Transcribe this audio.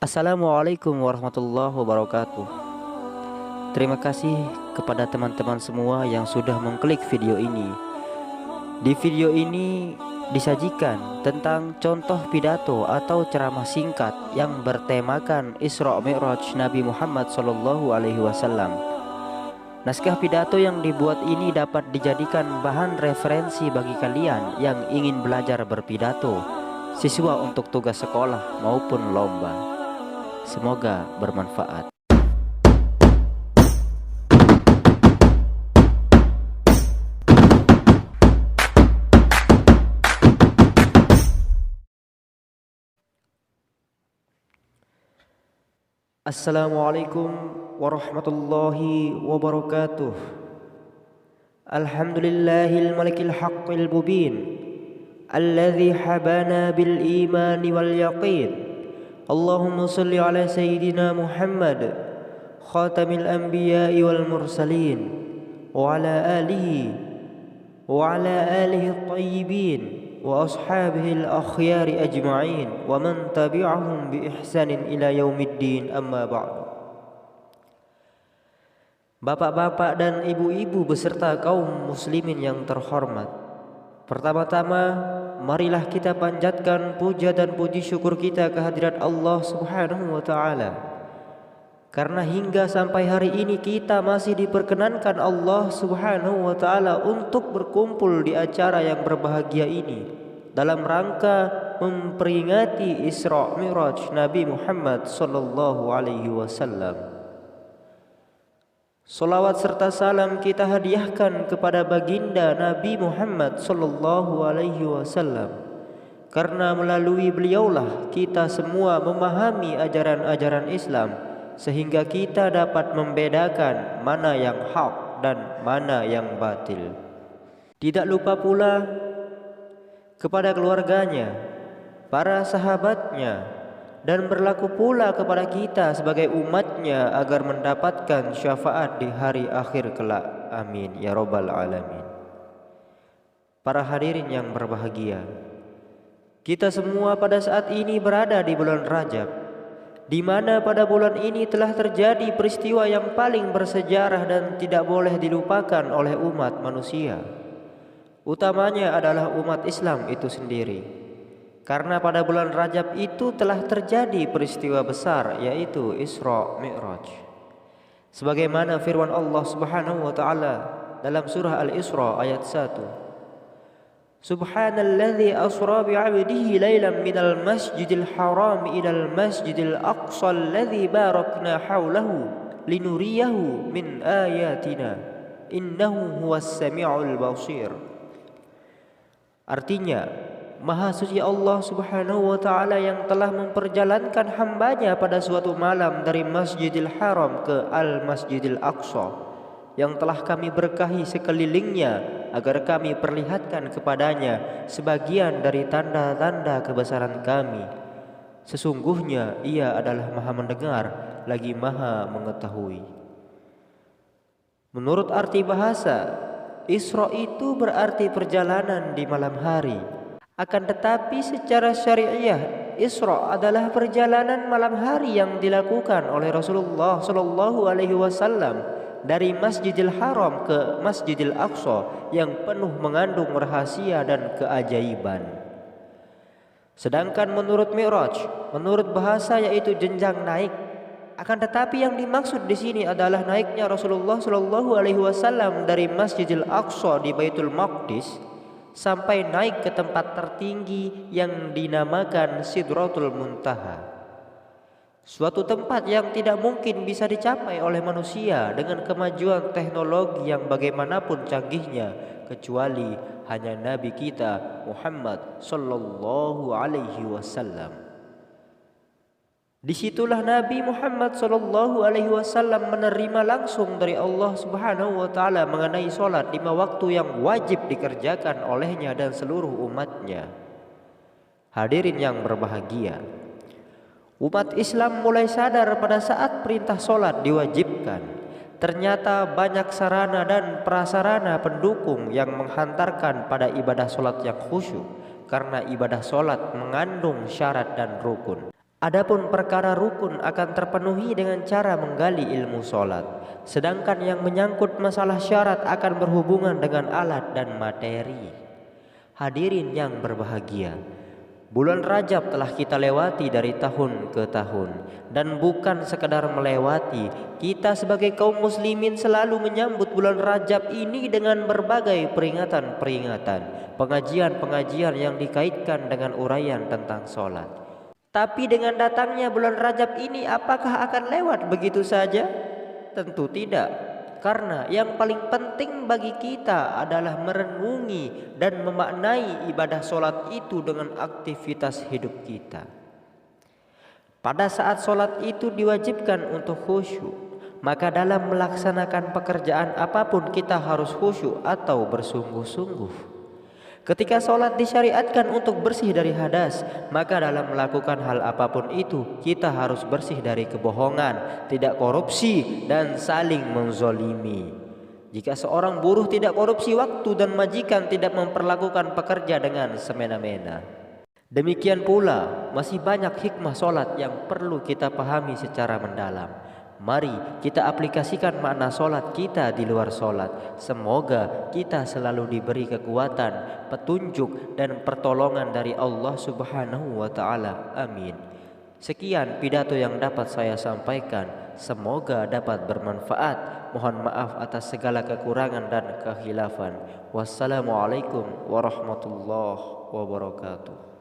Assalamualaikum warahmatullahi wabarakatuh. Terima kasih kepada teman-teman semua yang sudah mengklik video ini. Di video ini disajikan tentang contoh pidato atau ceramah singkat yang bertemakan Isra Mi'raj Nabi Muhammad SAW. Naskah pidato yang dibuat ini dapat dijadikan bahan referensi bagi kalian yang ingin belajar berpidato, siswa untuk tugas sekolah maupun lomba. Semoga bermanfaat. Assalamualaikum warahmatullahi wabarakatuh. Alhamdulillahil malikil haqqil mubin, alladzi habana bil imani wal yaqin. Allahumma salli ala sayyidina Muhammad khatamil anbiya'i wal mursalin wa ala alihi at-tayyibin wa ashabihi al-akhyari ajma'in wa man tabi'ahum bi ihsanin ila yaumiddin, amma ba'du. Bapak-bapak dan ibu-ibu beserta kaum muslimin yang terhormat, pertama-tama marilah kita panjatkan puja dan puji syukur kita kehadirat Allah Subhanahu wa ta'ala, karena hingga sampai hari ini kita masih diperkenankan Allah Subhanahu wa ta'ala untuk berkumpul di acara yang berbahagia ini dalam rangka memperingati Isra Mi'raj Nabi Muhammad sallallahu alaihi wasallam. Salawat serta salam kita hadiahkan kepada baginda Nabi Muhammad sallallahu alaihi wasallam, karena melalui beliaulah kita semua memahami ajaran-ajaran Islam, sehingga kita dapat membedakan mana yang hak dan mana yang batil. Tidak lupa pula kepada keluarganya, para sahabatnya, dan berlaku pula kepada kita sebagai umatnya agar mendapatkan syafaat di hari akhir kelak. Amin ya rabbal alamin. Para hadirin yang berbahagia, kita semua pada saat ini berada di bulan Rajab, di mana pada bulan ini telah terjadi peristiwa yang paling bersejarah dan tidak boleh dilupakan oleh umat manusia. Utamanya adalah umat Islam itu sendiri. Karena pada bulan Rajab itu telah terjadi peristiwa besar, yaitu Isra Mi'raj. Sebagaimana firman Allah Subhanahu wa ta'ala dalam surah Al-Isra ayat 1. Subhanalladzi asra bi'abdihi lailan minal masjidil haram ilal masjidil aqsa alladzi barakna haulahu linuriyahu min ayatina innahu huwas sami'ul basir. Artinya, Maha suci Allah Subhanahu wa ta'ala yang telah memperjalankan hambanya pada suatu malam dari Masjidil Haram ke Al-Masjidil Aqsa, yang telah kami berkahi sekelilingnya agar kami perlihatkan kepadanya sebagian dari tanda-tanda kebesaran kami. Sesungguhnya ia adalah Maha mendengar lagi Maha mengetahui. Menurut arti bahasa, Isra itu berarti perjalanan di malam hari. Akan tetapi secara syariah, Isra adalah perjalanan malam hari yang dilakukan oleh Rasulullah sallallahu alaihi wasallam dari Masjidil Haram ke Masjidil Aqsa yang penuh mengandung rahasia dan keajaiban. Sedangkan menurut Mi'raj, menurut bahasa yaitu jenjang naik. Akan tetapi yang dimaksud di sini adalah naiknya Rasulullah sallallahu alaihi wasallam dari Masjidil Aqsa di Baitul Maqdis sampai naik ke tempat tertinggi yang dinamakan Sidratul Muntaha. Suatu tempat yang tidak mungkin bisa dicapai oleh manusia dengan kemajuan teknologi yang bagaimanapun canggihnya, kecuali hanya Nabi kita Muhammad sallallahu alaihi wasallam. Disitulah Nabi Muhammad sallallahu alaihi wasallam menerima langsung dari Allah Subhanahu wa ta'ala mengenai solat 5 waktu yang wajib dikerjakan olehnya dan seluruh umatnya. Hadirin yang berbahagia, umat Islam mulai sadar pada saat perintah solat diwajibkan. Ternyata banyak sarana dan prasarana pendukung yang menghantarkan pada ibadah solat yang khusyuk, karena ibadah solat mengandung syarat dan rukun. Adapun perkara rukun akan terpenuhi dengan cara menggali ilmu solat, sedangkan yang menyangkut masalah syarat akan berhubungan dengan alat dan materi. Hadirin yang berbahagia, bulan Rajab telah kita lewati dari tahun ke tahun, dan bukan sekadar melewati, kita sebagai kaum muslimin selalu menyambut bulan Rajab ini dengan berbagai peringatan-peringatan, pengajian-pengajian yang dikaitkan dengan uraian tentang solat. Tapi dengan datangnya bulan Rajab ini, apakah akan lewat begitu saja? Tentu tidak. Karena yang paling penting bagi kita adalah merenungi dan memaknai ibadah solat itu dengan aktivitas hidup kita. Pada saat solat itu diwajibkan untuk khusyuk, maka dalam melaksanakan pekerjaan apapun kita harus khusyuk atau bersungguh-sungguh. Ketika sholat disyariatkan untuk bersih dari hadas, maka dalam melakukan hal apapun itu kita harus bersih dari kebohongan, tidak korupsi, dan saling menzolimi. Jika seorang buruh tidak korupsi waktu dan majikan tidak memperlakukan pekerja dengan semena-mena. Demikian pula masih banyak hikmah sholat yang perlu kita pahami secara mendalam. Mari kita aplikasikan makna solat kita di luar solat. Semoga kita selalu diberi kekuatan, petunjuk, dan pertolongan dari Allah Subhanahu wa Ta'ala. Amin. Sekian pidato yang dapat saya sampaikan. Semoga dapat bermanfaat. Mohon maaf atas segala kekurangan dan kehilafan. Wassalamualaikum warahmatullahi wabarakatuh.